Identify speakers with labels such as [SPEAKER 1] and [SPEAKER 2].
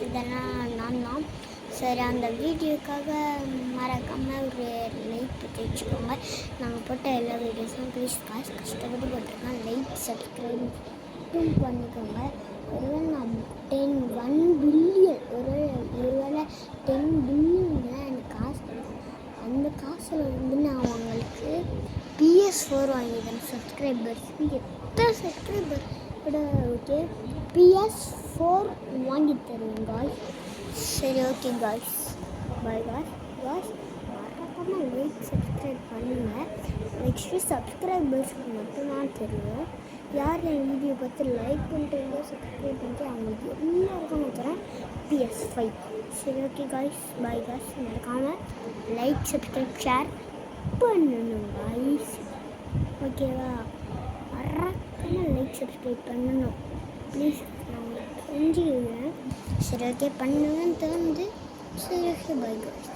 [SPEAKER 1] இதெல்லாம் நான் தான். சரி, அந்த வீடியோக்காக மறக்காமல் ஒரு லைக் போட்டு வச்சுக்கோங்க. நாங்கள் போட்ட எல்லா வீடியோஸும் ப்ளீஸ் காசு கஷ்டப்பட்டு போட்டிருக்கோம். லைக் சப்ஸ்கிரைப் பண்ணிக்கோங்க. ஒருவேளை நான் 1 பில்லியன் ஒருவேளை 10 பில்லியன் எனக்கு காசு கிடைக்கும். அந்த காசில் நான் அவங்களுக்கு PS4 வாங்கிட்டேன். சப்ஸ்கிரைபர்ஸ்க்கு எத்தனை சப்ஸ்கிரைபர் கூட ஓகே PS4 வாங்கி தருவேன் காய்ஸ். சரி, ஓகே காய்ஸ், பாய் காய்ஸ். மறக்காமல் லைக் சப்ஸ்கிரைப் பண்ணுங்கள். நெக்ஸ்ட்டு சப்ஸ்கிரைபர்ஸ்க்கு மட்டும்தான் தெரியும். யார் என் வீடியோ பார்த்து லைக் பண்ணிட்டு சப்ஸ்கிரைப் பண்ணிட்டு அவங்களுக்கு எல்லாருக்கும் நான் தரேன் PS5. சரி, ஓகே காய்ஸ், பாய் காய்ஸ். மறக்காமல் லைக் சப்ஸ்கிரைப் ஷேர் பண்ணணும் காய்ஸ், ஓகேவா? மறக்காமல் லைக் சப்ஸ்கிரைப் பண்ணணும் ப்ளீஸ். நான் உங்களுக்கு செஞ்சுக்கிறேன். சரி, ஓகே, பண்ணுங்கன்னு தோணுது. சரி, ஓகே, பாய் காய்ஸ்.